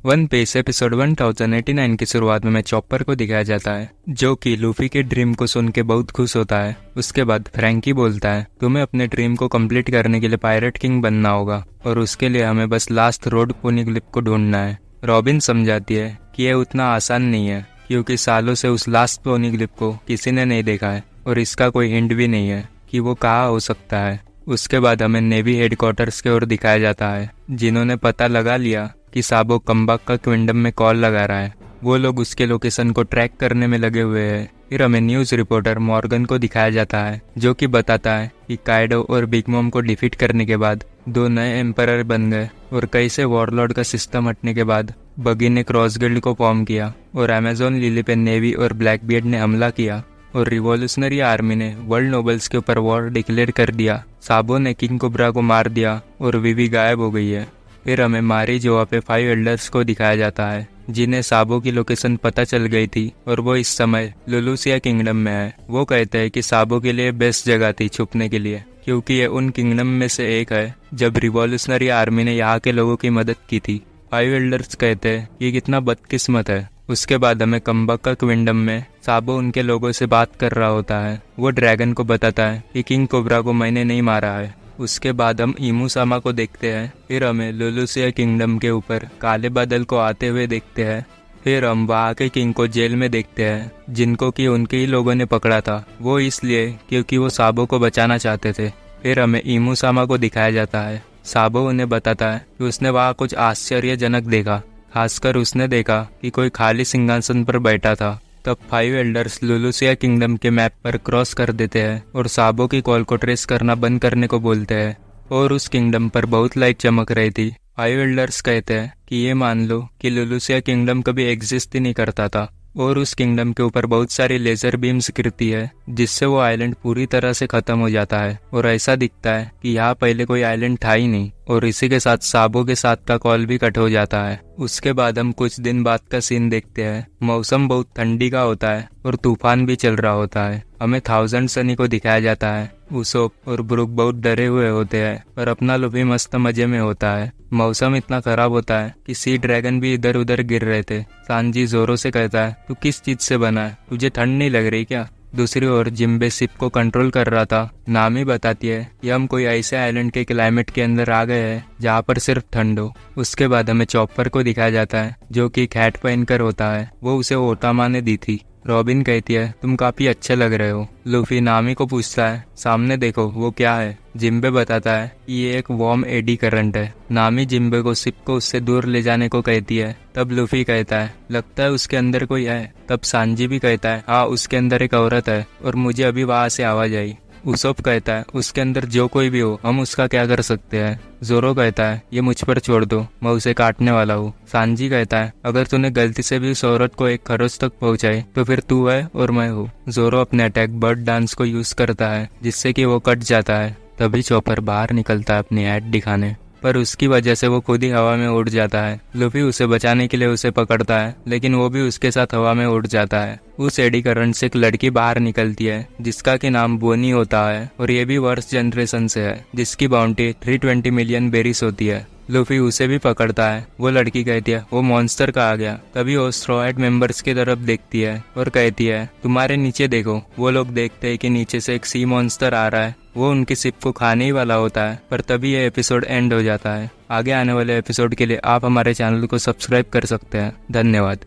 One piece episode 1089 की शुरुआत में चॉपर को दिखाया जाता है जो कि लूफी के ड्रीम को सुन के बहुत खुश होता है। उसके बाद फ्रैंकी बोलता है तुम्हें अपने ड्रीम को कंप्लीट करने के लिए पायरेट किंग बनना होगा और उसके लिए हमें बस लास्ट रोड पोनीग्लिफ को ढूंढना है। रॉबिन समझाती है कि यह उतना आसान नहीं है क्योंकि सालों से उस लास्ट पोनीग्लिफ को किसी ने नहीं देखा है और इसका कोई हिंट भी नहीं है कि वो कहाँ हो सकता है। उसके बाद हमें नेवी हेडक्वार्टर्स की ओर दिखाया जाता है जिन्होंने पता लगा लिया कि साबो कम्बाक का क्विंडम में कॉल लगा रहा है। वो लोग उसके लोकेशन को ट्रैक करने में लगे हुए हैं। फिर हमें न्यूज रिपोर्टर मॉर्गन को दिखाया जाता है जो कि बताता है कि काइडो और बिग मॉम को डिफीट करने के बाद दो नए एम्परर बन गए और कई से वॉरलॉर्ड का सिस्टम हटने के बाद बगी ने क्रॉस गिल्ड को फॉर्म किया और अमेजोन लिली पे नेवी और ब्लैकबियर्ड ने हमला किया और रिवॉल्यूशनरी आर्मी ने वर्ल्ड नोबल्स के ऊपर वॉर डिक्लेयर कर दिया। साबो ने किंग कोबरा को मार दिया और विवी गायब हो गई है। फिर हमें मारी जोआ पे 5 एल्डर्स को दिखाया जाता है जिन्हें साबो की लोकेशन पता चल गई थी और वो इस समय लुलुसिया किंगडम में है। वो कहते हैं कि साबो के लिए बेस्ट जगह थी छुपने के लिए क्योंकि ये उन किंगडम में से एक है जब रिवॉल्यूशनरी आर्मी ने यहाँ के लोगों की मदद की थी। 5 एल्डर्स कहते हैं कि कितना बदकिस्मत है। उसके बाद हमें कम्बाक का क्विंडम में साबो उनके लोगों से बात कर रहा होता है। वो ड्रैगन को बताता है कि किंग कोबरा को मैंने नहीं मारा है। उसके बाद हम इमू सामा को देखते हैं। फिर हमें लुलुसिया किंगडम के ऊपर काले बादल को आते हुए देखते हैं। फिर हम वहाँ के किंग को जेल में देखते हैं जिनको कि उनके ही लोगों ने पकड़ा था, वो इसलिए क्योंकि वो साबो को बचाना चाहते थे। फिर हमें इमू सामा को दिखाया जाता है। साबो उन्हें बताता है कि उसने वहाँ कुछ आश्चर्यजनक देखा। खासकर उसने देखा कि कोई खाली सिंहासन पर बैठा था। तब 5 एल्डर्स लुलुसिया किंगडम के मैप पर क्रॉस कर देते हैं और साबो की कॉल को ट्रेस करना बंद करने को बोलते हैं और उस किंगडम पर बहुत लाइट चमक रही थी। 5 एल्डर्स कहते हैं कि ये मान लो कि लुलुसिया किंगडम कभी एग्जिस्ट ही नहीं करता था और उस किंगडम के ऊपर बहुत सारी लेजर बीम्स गिरती है जिससे वो आइलैंड पूरी तरह से खत्म हो जाता है और ऐसा दिखता है कि यहाँ पहले कोई आइलैंड था ही नहीं। और इसी के साथ साबो के साथ का कॉल भी कट हो जाता है। उसके बाद हम कुछ दिन बाद का सीन देखते हैं। मौसम बहुत ठंडी का होता है और तूफान भी चल रहा होता है। हमें 1000 सनी को दिखाया जाता है। उसोप और ब्रुक बहुत डरे हुए होते हैं पर अपना लुफी मस्त मजे में होता है। मौसम इतना खराब होता है कि सी ड्रैगन भी इधर उधर गिर रहे थे। सांजी जोरो से कहता है तू किस चीज से बना है, तुझे ठंड नहीं लग रही क्या? दूसरी ओर जिम्बे शिप को कंट्रोल कर रहा था। नामी बताती है कि हम कोई ऐसे आइलैंड के क्लाइमेट के अंदर आ गए हैं जहाँ पर सिर्फ ठंड हो। उसके बाद हमें चॉपर को दिखाया जाता है जो कि हैट पहनकर होता है। वो उसे ओटामा ने दी थी। रॉबिन कहती है तुम काफी अच्छे लग रहे हो। लूफी नामी को पूछता है सामने देखो वो क्या है। जिम्बे बताता है कि ये एक वार्म एडी करंट है। नामी जिम्बे को शिप को उससे दूर ले जाने को कहती है। तब लूफी कहता है लगता है उसके अंदर कोई है। तब सांजी भी कहता है हाँ उसके अंदर एक औरत है और मुझे अभी वहाँ से आवाज आई। उसोप कहता है उसके अंदर जो कोई भी हो हम उसका क्या कर सकते हैं। जोरो कहता है ये मुझ पर छोड़ दो, मैं उसे काटने वाला हूँ। सांजी कहता है अगर तूने गलती से भी उस औरत को एक खरोच तक पहुँचाए तो फिर तू है और मैं हूँ। जोरो अपने अटैक बर्ड डांस को यूज करता है जिससे कि वो कट जाता है। तभी चॉपर बाहर निकलता है अपनी ऐड दिखाने, पर उसकी वजह से वो खुद ही हवा में उड़ जाता है। लूफी उसे बचाने के लिए उसे पकड़ता है लेकिन वो भी उसके साथ हवा में उड़ जाता है। उस एडी करंट से एक लड़की बाहर निकलती है जिसका कि नाम बोनी होता है और ये भी वर्स्ट जनरेशन से है जिसकी बाउंटी 320 मिलियन बेरीज होती है। लूफी उसे भी पकड़ता है। वो लड़की कहती है वो मॉन्स्टर का आ गया। तभी वो स्ट्रॉ मेंबर्स की तरफ देखती है और कहती है तुम्हारे नीचे देखो। वो लोग देखते हैं कि नीचे से एक सी मॉन्स्टर आ रहा है। वो उनकी शिप को खाने ही वाला होता है पर तभी ये एपिसोड एंड हो जाता है। आगे आने वाले एपिसोड के लिए आप हमारे चैनल को सब्सक्राइब कर सकते हैं। धन्यवाद।